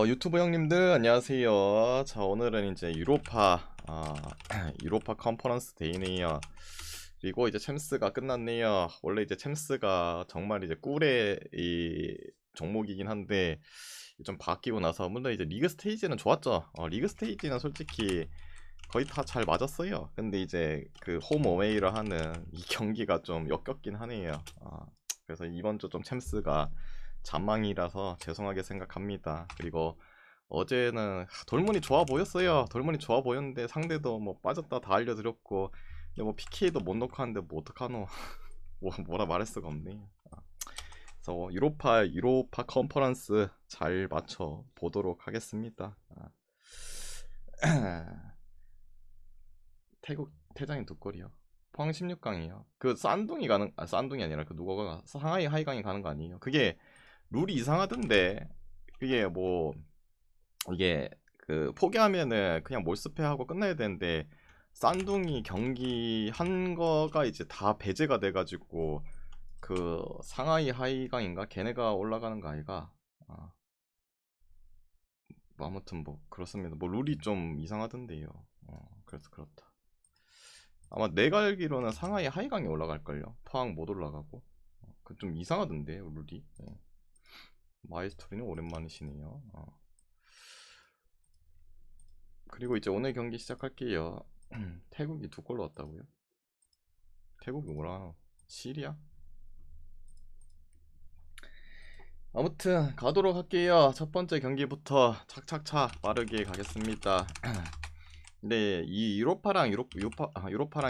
유튜브 형님들 안녕하세요. 자, 오늘은 이제 유로파 유로파 컨퍼런스 데이네요. 그리고 이제 챔스가 끝났네요. 원래 이제 챔스가 정말 이제 꿀의 이 종목이긴 한데 좀 바뀌고 나서 물론 이제 리그 스테이지는 좋았죠. 리그 스테이지는 솔직히 거의 다 잘 맞았어요. 근데 이제 그 홈 어웨이를 하는 이 경기가 좀 역겹긴 하네요. 그래서 이번 주 좀 챔스가 잔망이라서 죄송하게 생각합니다. 그리고 어제는 돌문이 좋아 보였어요. 돌문이 좋아 보였는데 상대도 뭐 빠졌다 다 알려드렸고, 근데 뭐 PK도 못 넣고 하는데 뭐 어떡하노. 뭐라 말할 수가 없네. 그래서 유로파 컨퍼런스 잘 맞춰 보도록 하겠습니다. 태국 태장인 두 골이요. 포항 16강이요. 그 싼둥이 가는 싼둥이 아니라 그 누가가 상하이 하이강이 가는 거 아니에요? 그게 룰이 이상하던데. 그게 뭐 이게 그 포기하면은 그냥 몰스패하고 끝나야 되는데 싼둥이 경기 한 거가 이제 다 배제가 돼가지고 그 상하이 하이강인가 걔네가 올라가는 거 아이가. 아, 뭐 아무튼 뭐 그렇습니다. 뭐 룰이 좀 이상하던데요. 그래서 그렇다. 아마 내가 알기로는 상하이 하이강에 올라갈걸요. 포항 못 올라가고. 그 좀 이상하던데 룰이. 마이스토리는 오랜만이시네요. 그리고 이제 오늘 경기 시작할게요. 태국이 두 골 넣었다고요? 태국이 뭐라? 시리아? 아무튼 가도록 할게요. 첫 번째 경기부터 착착착 빠르게 가겠습니다. 근데 이 유로파랑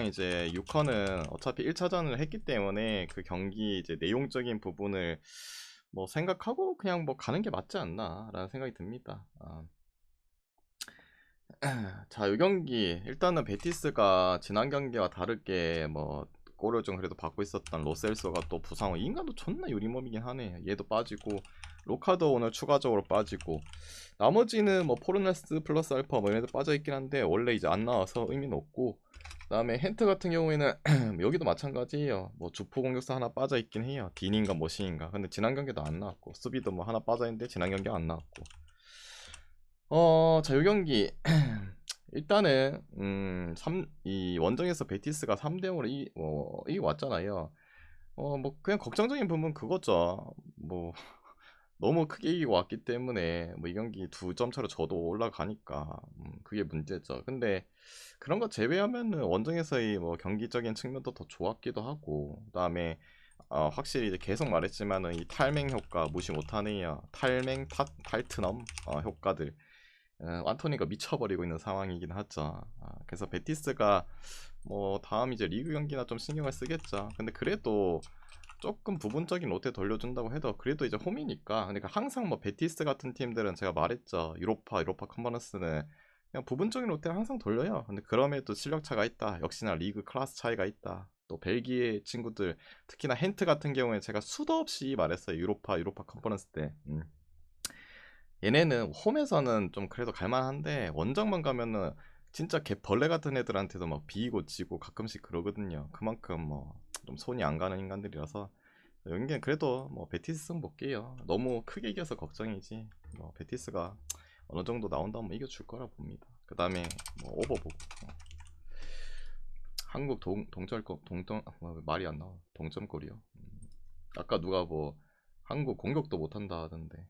이제 유커는 어차피 1차전을 했기 때문에 그 경기 이제 내용적인 부분을 뭐 생각하고 그냥 뭐 가는 게 맞지 않나라는 생각이 듭니다. 자, 이 경기 일단은 베티스가 지난 경기와 다르게 뭐 골을 좀 그래도 받고 있었던 로셀소가 또 부상 후, 이 인간도 존나 유리몸이긴 하네. 얘도 빠지고 로카도 오늘 추가적으로 빠지고 나머지는 뭐 포르네스 플러스 알파 뭐 얘네들 빠져 있긴 한데 원래 이제 안 나와서 의미는 없고, 그다음에 헨트 같은 경우에는 여기도 마찬가지예요. 뭐 주포 공격수 하나 빠져 있긴 해요. 딘인가 뭐시인가. 근데 지난 경기도 안 나왔고 수비도 뭐 하나 빠져 있는데 지난 경기 안 나왔고. 자, 요 경기 일단은 이 원정에서 베티스가 3대 0으로 이기 왔잖아요. 뭐 그냥 걱정적인 부분 그거죠. 뭐 너무 크게 이기고 왔기 때문에 뭐 이 경기 2점 차로 저도 올라가니까 그게 문제죠. 근데 그런 거 제외하면은 원정에서의 뭐 경기적인 측면도 더 좋았기도 하고, 그다음에 확실히 이제 계속 말했지만은 이 탈맹 효과 무시 못하네요. 탈맹 탈트넘 효과들. 안토니가 미쳐버리고 있는 상황이긴 하죠. 그래서 베티스가 뭐 다음 이제 리그 경기나 좀 신경을 쓰겠죠. 근데 그래도 조금 부분적인 롯데 돌려준다고 해도 그래도 이제 홈이니까. 그러니까 항상 뭐 베티스 같은 팀들은 제가 말했죠. 유로파 컨퍼런스는 그냥 부분적인 롯데를 항상 돌려요. 근데 그럼에도 실력 차가 있다. 역시나 리그 클래스 차이가 있다. 또 벨기에 친구들, 특히나 헨트 같은 경우에 제가 수도 없이 말했어요. 유로파 컨퍼런스 때. 얘네는 홈에서는 좀 그래도 갈만한데 원정만 가면은 진짜 개 벌레 같은 애들한테도 막 비이고 지고 가끔씩 그러거든요. 그만큼 뭐 좀 손이 안 가는 인간들이라서 여긴 그래도 뭐 베티스 승 볼게요. 너무 크게 이겨서 걱정이지. 뭐 베티스가 어느 정도 나온다면 이겨줄 거라 봅니다. 그 다음에 뭐 오버 보고. 한국 동점 말이 안 나와. 동점골이요. 아까 누가 뭐 한국 공격도 못한다 하던데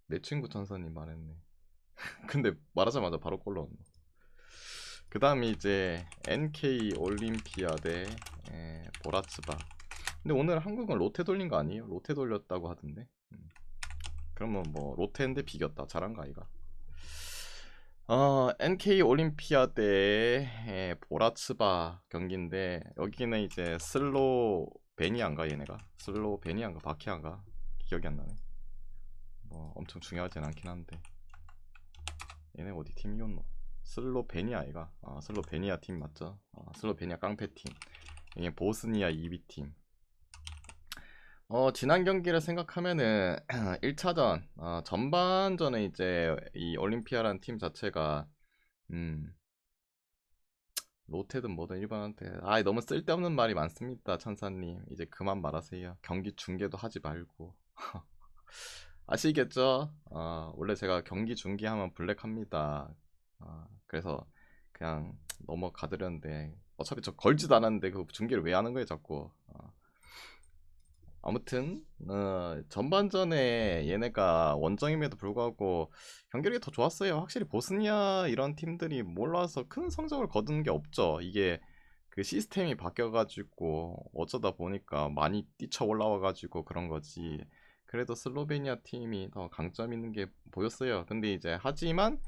내 친구 천사님 말했네. 근데 말하자마자 바로 골 넣었네. 그 다음에 이제 NK 올림피아 대 보라츠바. 근데 오늘 한국은 로테 돌린 거 아니에요? 로테 돌렸다고 하던데. 그러면 뭐 로테인데 비겼다. 잘한 거 아이가? NK 올림피아 대 보라츠바 경기인데 여기는 이제 슬로베니아인가 얘네가? 슬로베니아인가 바키아인가? 기억이 안 나네. 뭐 엄청 중요하진 않긴 한데 얘네 어디 팀이었노? 슬로베니아이가. 슬로베니아 팀 맞죠? 슬로베니아 깡패팀. 이게 보스니아 2비팀. 지난 경기를 생각하면은 1차전 전반전에 이제 이 올림피아라는 팀 자체가 음, 로테든 뭐든 일반한테 너무 쓸데없는 말이 많습니다. 천사님 이제 그만 말하세요. 경기 중계도 하지 말고 아시겠죠? 원래 제가 경기 중계하면 블랙합니다. 그래서 그냥 넘어가드렸는데 어차피 저 걸지도 않았는데 그 중계를 왜 하는 거예요 자꾸. 아무튼 전반전에 얘네가 원정임에도 불구하고 경기력이 더 좋았어요. 확실히 보스니아 이런 팀들이 몰라서 큰 성적을 거둔 게 없죠. 이게 그 시스템이 바뀌어가지고 어쩌다 보니까 많이 뛰쳐 올라와가지고 그런 거지. 그래도 슬로베니아 팀이 더 강점 있는 게 보였어요. 근데 이제 하지만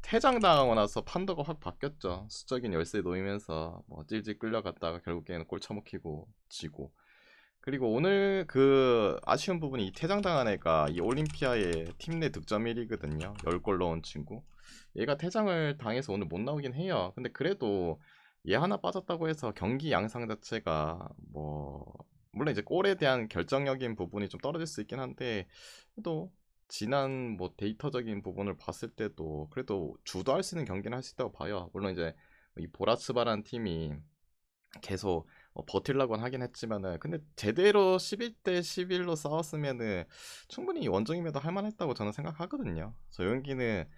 퇴장당하고 나서 판도가 확 바뀌었죠. 수적인 열세에 놓이면서 뭐 찔찔 끌려갔다가 결국에는 골 처먹히고 지고. 그리고 오늘 그 아쉬운 부분이 이 퇴장당한 애가 이 올림피아의 팀 내 득점 1위거든요. 10골 넣은 친구. 얘가 퇴장을 당해서 오늘 못 나오긴 해요. 근데 그래도 얘 하나 빠졌다고 해서 경기 양상 자체가 뭐 물론 이제 골에 대한 결정적인 부분이 좀 떨어질 수 있긴 한데 또 지난 뭐 데이터적인 부분을 봤을 때도 그래도 주도할 수 있는 경기는 할 수 있다고 봐요. 물론 이제 이 보라츠바라는 팀이 계속 버틸라고는 하긴 했지만은 근데 제대로 11대 11로 싸웠으면은 충분히 원정임에도 할만했다고 저는 생각하거든요. 저 경기는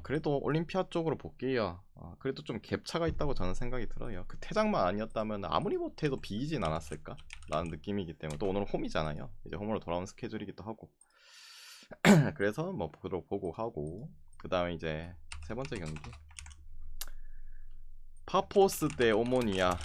그래도 올림피아 쪽으로 볼게요. 그래도 좀 갭차가 있다고 저는 생각이 들어요. 그 퇴장만 아니었다면 아무리 못해도 비기진 않았을까? 라는 느낌이기 때문에 또 오늘은 홈이잖아요. 이제 홈으로 돌아오는 스케줄이기도 하고 그래서 뭐 보고 하고 그 다음에 이제 세 번째 경기 파포스 대 오모니아.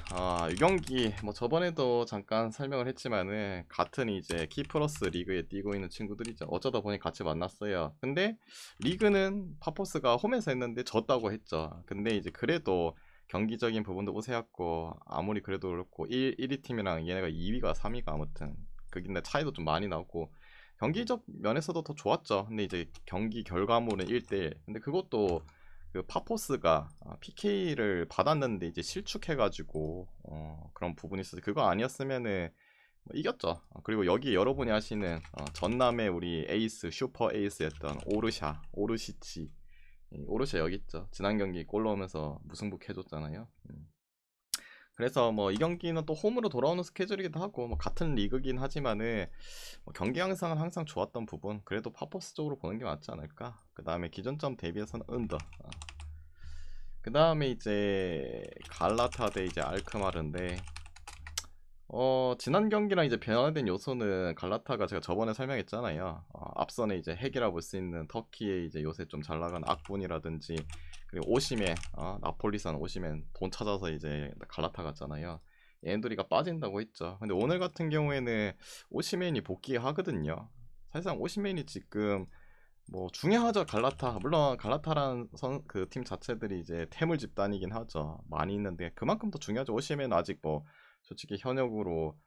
이 경기 뭐 저번에도 잠깐 설명을 했지만은 같은 이제 키프러스 리그에 뛰고 있는 친구들이죠. 어쩌다 보니 같이 만났어요. 근데 리그는 파포스가 홈에서 했는데 졌다고 했죠. 근데 이제 그래도 경기적인 부분도 우세했고 아무리 그래도 그렇고 1위 팀이랑 얘네가 2위가 3위가 아무튼 그긴데 차이도 좀 많이 나고 경기적 면에서도 더 좋았죠. 근데 이제 경기 결과물은 1대1. 근데 그것도 그 파포스가 PK를 받았는데 이제 실축해가지고 그런 부분이 있어서 그거 아니었으면은 뭐 이겼죠. 그리고 여기 여러분이 아시는 전남의 우리 에이스 슈퍼 에이스였던 오르시치 오르시아 여기 있죠. 지난 경기 골 넣으면서 무승부 해줬잖아요. 그래서 뭐 이 경기는 또 홈으로 돌아오는 스케줄이기도 하고 뭐 같은 리그긴 하지만은 뭐 경기 양상은 항상 좋았던 부분 그래도 파포스 쪽으로 보는 게 맞지 않을까. 그 다음에 기존점 대비해서는 언더. 그 다음에 이제 갈라타 대 이제 알크마르인데 지난 경기랑 이제 변화된 요소는 갈라타가 제가 저번에 설명했잖아요. 앞선에 이제 핵이라 볼 수 있는 터키의 이제 요새 좀 잘 나간 악분이라든지 그리고 오시멘 나폴리산 오시멘 돈 찾아서 이제 갈라타 갔잖아요. 엔두리가 빠진다고 했죠. 근데 오늘 같은 경우에는 오시멘이 복귀하거든요. 사실상 오시멘이 지금 뭐 중요하죠. 갈라타 물론 갈라타라는 그 팀 자체들이 이제 태물 집단이긴 하죠. 많이 있는데 그만큼 더 중요하죠. 오시멘 아직 뭐 솔직히 현역으로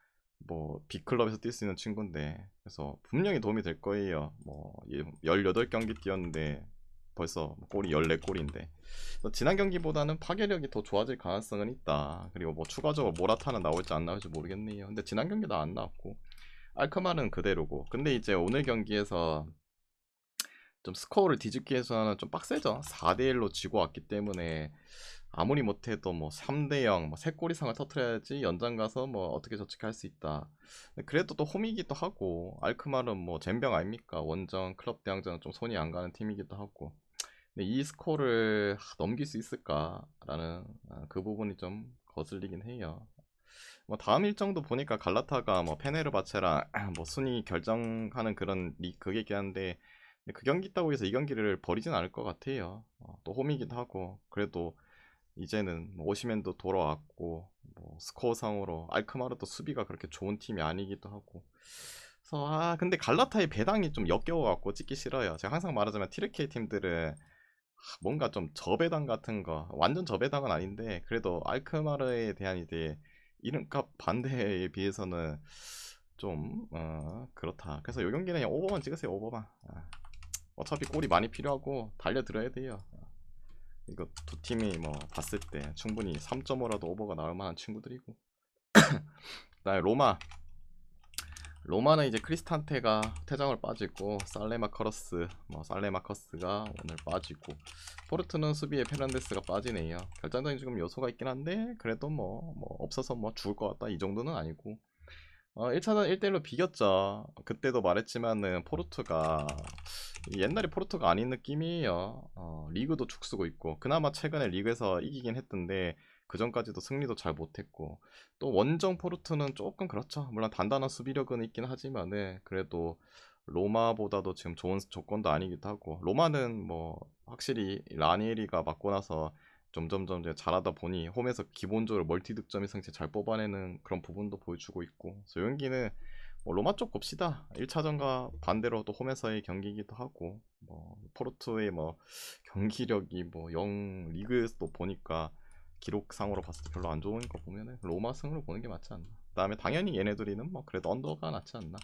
뭐 B클럽에서 뛸 수 있는 친구인데 그래서 분명히 도움이 될 거예요. 뭐 18경기 뛰었는데 벌써 골이 14골인데 지난 경기보다는 파괴력이 더 좋아질 가능성은 있다. 그리고 뭐 추가적으로 모라타는 나올지 안 나올지 모르겠네요. 근데 지난 경기도 안 나왔고 알크마는 그대로고 근데 이제 오늘 경기에서 좀 스코어를 뒤집기 위해서는 좀 빡세죠. 4대1로 지고 왔기 때문에 아무리 못해도 뭐 3대0 뭐 3골 이상을 터트려야지 연장 가서 뭐 어떻게 저렇게 할 수 있다. 그래도 또 홈이기도 하고 알크말은 뭐 젬병 아닙니까? 원정 클럽 대항전은 좀 손이 안 가는 팀이기도 하고 근데 이 스코어를 넘길 수 있을까라는 그 부분이 좀 거슬리긴 해요. 뭐 다음 일정도 보니까 갈라타가 뭐 페네르바체랑 뭐 순위 결정하는 그런 그게긴 한데 그 경기 있다고 해서 이 경기를 버리진 않을 것 같아요. 또 홈이기도 하고 그래도 이제는 뭐 오시멘도 돌아왔고 뭐 스코어상으로 알크마르도 수비가 그렇게 좋은 팀이 아니기도 하고 그래서 근데 갈라타의 배당이 좀 역겨워갖고 찍기 싫어요. 제가 항상 말하자면 티르키의 팀들은 뭔가 좀 저배당 같은 거 완전 저배당은 아닌데 그래도 알크마르에 대한 이제 이름값 반대에 비해서는 좀 그렇다. 그래서 이 경기는 그냥 오버만 찍으세요. 오버만. 어차피 골이 많이 필요하고 달려들어야 돼요. 이거 두 팀이 뭐 봤을 때 충분히 3.5라도 오버가 나올 만한 친구들이고 그다음에 로마는 이제 크리스탄테가 퇴장을 빠지고 살레마커스가 오늘 빠지고 포르투는 수비에 페란데스가 빠지네요. 결정적인 지금 요소가 있긴 한데 그래도 뭐 없어서 뭐 죽을 것 같다 이 정도는 아니고 1차전 1대1로 비겼죠. 그때도 말했지만은 포르투가 옛날에 포르투가 아닌 느낌이에요. 리그도 죽쓰고 있고 그나마 최근에 리그에서 이기긴 했던데 그 전까지도 승리도 잘 못했고 또 원정 포르투는 조금 그렇죠. 물론 단단한 수비력은 있긴 하지만은 그래도 로마보다도 지금 좋은 조건도 아니기도 하고 로마는 뭐 확실히 라니에리가 맡고 나서 점점점 이제 잘하다 보니 홈에서 기본적으로 멀티 득점의 성체 잘 뽑아내는 그런 부분도 보여주고 있고 소연기는 뭐 로마 쪽 봅시다. 1차전과 반대로 또 홈에서의 경기이기도 하고 뭐 포르투의 뭐 경기력이 뭐 영 리그에서도 보니까 기록상으로 봤을 때 별로 안 좋은 거 보면은 로마 승으로 보는 게 맞지 않나. 그다음에 당연히 얘네들이는 뭐 그래도 언더가 낫지 않나.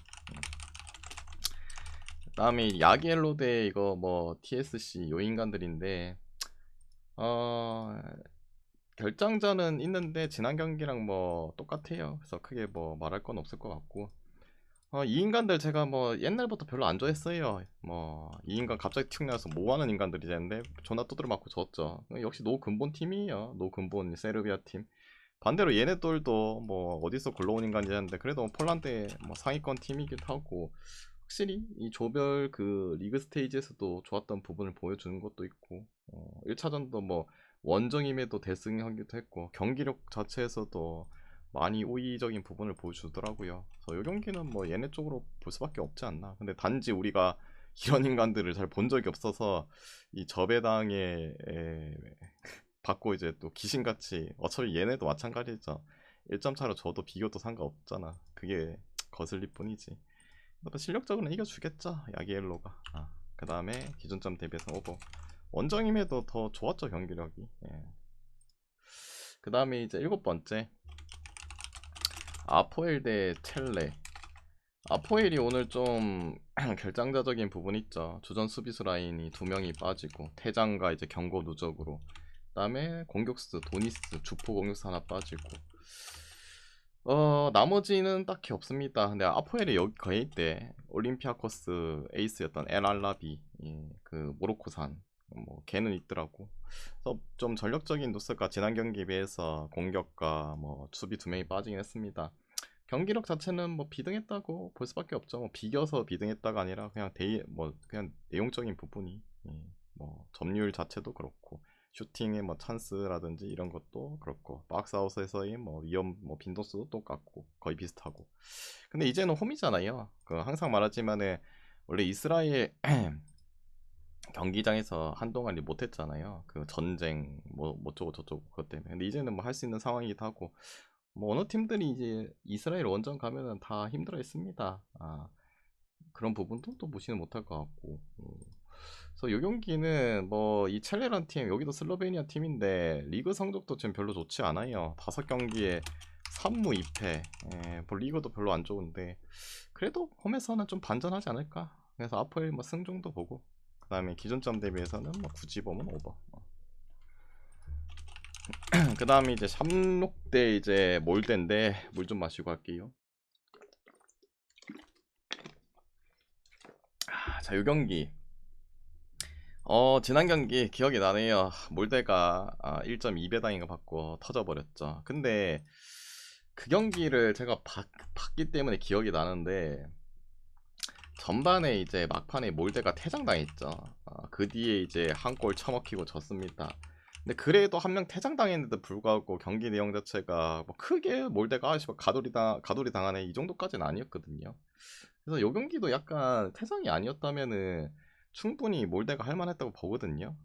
그다음에 야기엘로 대 이거 뭐 TSC 요인간들인데 어 결정전은 있는데 지난 경기랑 뭐 똑같아요. 그래서 크게 뭐 말할 건 없을 것 같고 이 인간들 제가 뭐 옛날부터 별로 안 좋아했어요. 뭐 이 인간 갑자기 튀어나와서 뭐하는 인간들이 되는데 존나 두드려 맞고 졌죠. 역시 노근본 팀이에요. 노근본 세르비아 팀. 반대로 얘네들도 뭐 어디서 굴러온 인간이지 하는데 그래도 폴란드의 뭐 상위권 팀이기도 하고 확실히 이 조별 그 리그 스테이지에서도 좋았던 부분을 보여주는 것도 있고 1차전도 뭐 원정임에도 대승하기도 했고 경기력 자체에서도 많이 우위적인 부분을 보여주더라고요. 그래서 이 경기는 뭐 얘네 쪽으로 볼 수밖에 없지 않나. 근데 단지 우리가 이런 인간들을 잘 본 적이 없어서 이 저배당에 받고 이제 또 귀신같이 어차피 얘네도 마찬가지죠. 1점 차로 져도 비교도 상관없잖아. 그게 거슬릴 뿐이지. 또 실력적으로는 이겨주겠죠. 야기엘로가. 그 다음에 기준점 대비해서 오버. 원정임에도 더 좋았죠 경기력이. 그 다음에 이제 7번째 아포엘 대 첼레. 아포엘이 오늘 좀 결정자적인 부분이 있죠. 주전 수비수 라인이 2명이 빠지고 태장과 이제 경고 누적으로 그다음에 공격수 도니스 주포 공격수 하나 빠지고 나머지는 딱히 없습니다. 근데 아포엘이 여기 거의 때 올림피아코스 에이스였던 엘 알라비 그 모로코산 뭐 걔는 있더라고. 그래서 좀 전력적인 노스가 지난 경기에 비해서 공격과 뭐 수비 2명이 빠지긴 했습니다. 경기력 자체는 뭐 비등했다고 볼 수밖에 없죠. 뭐 비겨서 비등했다가 아니라 그냥 뭐 그냥 내용적인 부분이 뭐 점유율 자체도 그렇고 슈팅의 뭐 찬스라든지 이런 것도 그렇고 박스아웃에서의 뭐 위험 뭐 빈도수도 똑같고 거의 비슷하고 근데 이제는 홈이잖아요. 그 항상 말하지만은 원래 이스라엘 경기장에서 한동안 못했잖아요. 그 전쟁 뭐 어쩌고 저쩌고 그것 때문에. 근데 이제는 뭐 할 수 있는 상황이기도 하고 뭐 어느 팀들이 이제 이스라엘 원정 가면은 다 힘들어 했습니다. 그런 부분도 또 무시는 못할 것 같고. 그래서 이 경기는 뭐 이 첼레란 팀 여기도 슬로베니아 팀인데 리그 성적도 지금 별로 좋지 않아요. 5경기에 3무 2패. 뭐 리그도 별로 안 좋은데 그래도 홈에서는 좀 반전하지 않을까. 그래서 아포엘 뭐 승중도 보고 그 다음에 기준점 대비해서는 뭐 굳이 보면 오버. 그 다음에 이제 샴록 대 이제 몰대인데 물 좀 마시고 할게요. 자, 요 경기 지난 경기 기억이 나네요. 몰대가 1.2배당인가 받고 터져버렸죠. 근데 그 경기를 제가 봤기 때문에 기억이 나는데 전반에 이제 막판에 몰대가 퇴장당했죠. 그 뒤에 이제 한 골 처먹히고 졌습니다. 근데 그래도 한 명 퇴장당했는데도 불구하고 경기 내용 자체가 뭐 크게 몰대가 가돌이 당하네 이 정도까지는 아니었거든요. 그래서 요 경기도 약간 퇴장이 아니었다면은 충분히 몰대가 할 만했다고 보거든요.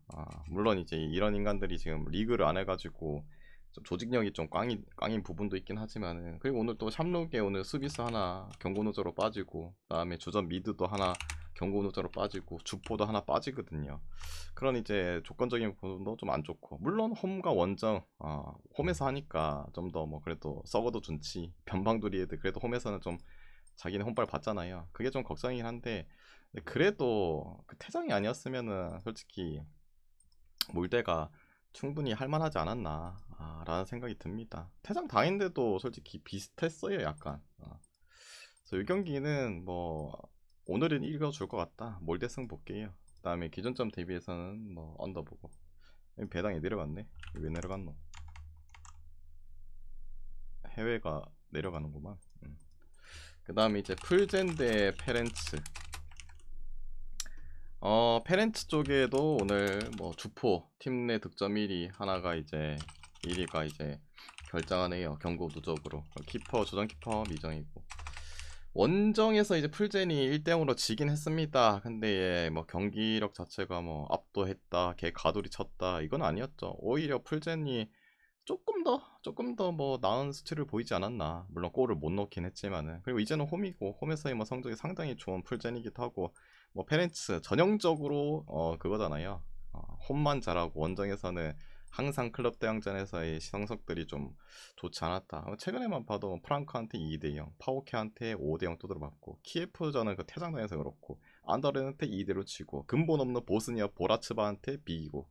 물론 이제 이런 인간들이 지금 리그를 안 해가지고 좀 조직력이 좀 꽝인 부분도 있긴 하지만은 그리고 오늘 또 샴록에 오늘 수비수 하나 경고 누적으로 빠지고 그다음에 주전 미드도 하나 경고 누적으로 빠지고 주포도 하나 빠지거든요. 그런 이제 조건적인 부분도 좀 안 좋고 물론 홈과 원정 홈에서 하니까 좀 더 뭐 그래도 썩어도 준치 변방두리 애들 그래도 홈에서는 좀 자기는 홈발 봤잖아요. 그게 좀 걱정이긴 한데 그래도 그 퇴장이 아니었으면은 솔직히 몰대가 충분히 할만하지 않았나 라는 생각이 듭니다. 퇴장 당했는데도 솔직히 비슷했어요 약간. 그래서 이 경기는 뭐 오늘은 읽어줄 것 같다. 몰대승 볼게요. 그 다음에 기준점 대비해서는 뭐 언더 보고. 배당이 내려갔네. 왜 내려갔노? 해외가 내려가는구만. 그 다음에 이제 풀젠 대 페렌츠. 페렌츠 쪽에도 오늘 뭐 주포 팀 내 득점 1위 하나가 이제 1위가 이제 결정하네요. 경고 누적으로. 키퍼 조정 키퍼 미정이고. 원정에서 이제 풀젠이 1대0으로 지긴 했습니다. 근데 예, 뭐 경기력 자체가 뭐 압도했다, 걔 가두리 쳤다 이건 아니었죠. 오히려 풀젠이 조금 더 뭐 나은 수치를 보이지 않았나. 물론 골을 못 넣긴 했지만은. 그리고 이제는 홈이고 홈에서의 뭐 성적이 상당히 좋은 풀젠이기도 하고, 뭐 페렌츠 전형적으로 그거잖아요. 홈만 잘하고 원정에서는 항상 클럽 대항전에서의 성적들이 좀 좋지 않았다. 최근에만 봐도 프랑크한테 2대0, 파오케한테 5대0 두드려맞고, 키예프전은 그 퇴장당해서 그렇고, 안더렌한테 2대0 치고, 근본 없는 보스니아 보라츠바한테 비기고.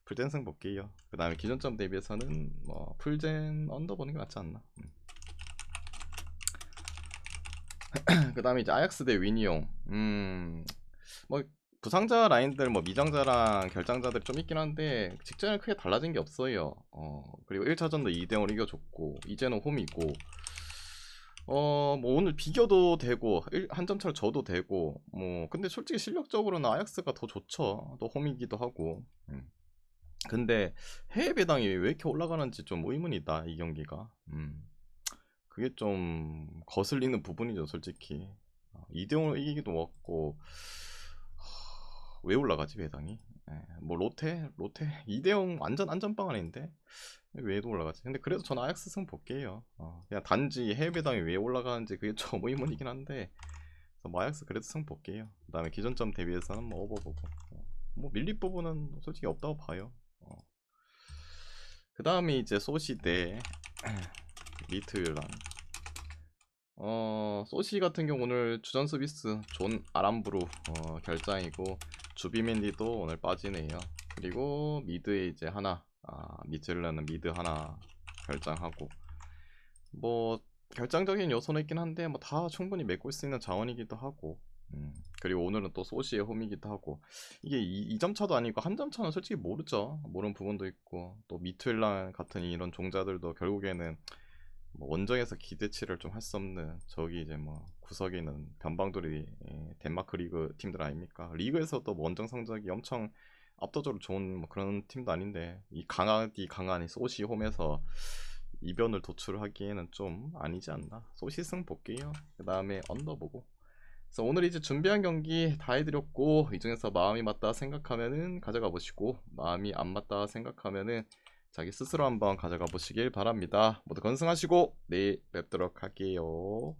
풀젠승 볼게요. 그 다음에 기존점 대비해서는 뭐 풀젠 언더 보는 게 낫지 않나. 그 다음에 이제 아약스 대 위니용. 뭐 부상자 라인들 뭐 미정자랑 결장자들이 좀 있긴 한데 직전에 크게 달라진 게 없어요. 그리고 1차전도 2대0으로 이겨줬고, 이제는 홈이고, 뭐 오늘 비겨도 되고 한 점 차로 져도 되고, 뭐 근데 솔직히 실력적으로는 아약스가 더 좋죠. 또 홈이기도 하고. 근데 해외 배당이 왜 이렇게 올라가는지 좀 의문이다, 이 경기가. 그게 좀 거슬리는 부분이죠, 솔직히. 2대0으로 이기기도 먹고, 왜 올라가지 배당이? 뭐 로테 2대0 완전 안전빵 아닌데 왜도 올라가지? 근데 그래도 전 아약스 승 볼게요. 그냥 단지 해외 배당이 왜 올라가는지 그게 좀 의문이긴 한데, 뭐 아약스 그래도 승 볼게요. 그 다음에 기존점 대비해서는 뭐 오버보고, 뭐 밀리 부분은 솔직히 없다고 봐요. 그 다음에 이제 소시 대 미트란. 소시 같은 경우 오늘 주전 서비스 존 아람브루 결장이고, 주비맨디도 오늘 빠지네요. 그리고 미드에 이제 하나, 미틀라는 미드 하나 결장하고, 뭐 결정적인 요소는 있긴 한데 뭐 다 충분히 메꿀 수 있는 자원이기도 하고. 그리고 오늘은 또 소시의 홈이기도 하고, 이게 2점 차도 아니고 한 점 차는 솔직히 모르죠. 모르는 부분도 있고, 또 미투엘란 같은 이런 종자들도 결국에는 뭐 원정에서 기대치를 좀 할 수 없는, 저기 이제 뭐 구석에 있는 변방돌이 덴마크 리그 팀들 아닙니까? 리그에서도 뭐 원정 성적이 엄청 압도적으로 좋은 뭐 그런 팀도 아닌데, 이 강한 이 소시 홈에서 이변을 도출하기에는 좀 아니지 않나. 소시승 볼게요. 그 다음에 언더 보고. 그래서 오늘 이제 준비한 경기 다 해드렸고, 이 중에서 마음이 맞다 생각하면은 가져가 보시고, 마음이 안 맞다 생각하면은 자기 스스로 한번 가져가 보시길 바랍니다. 모두 건승하시고 내일 뵙도록 할게요.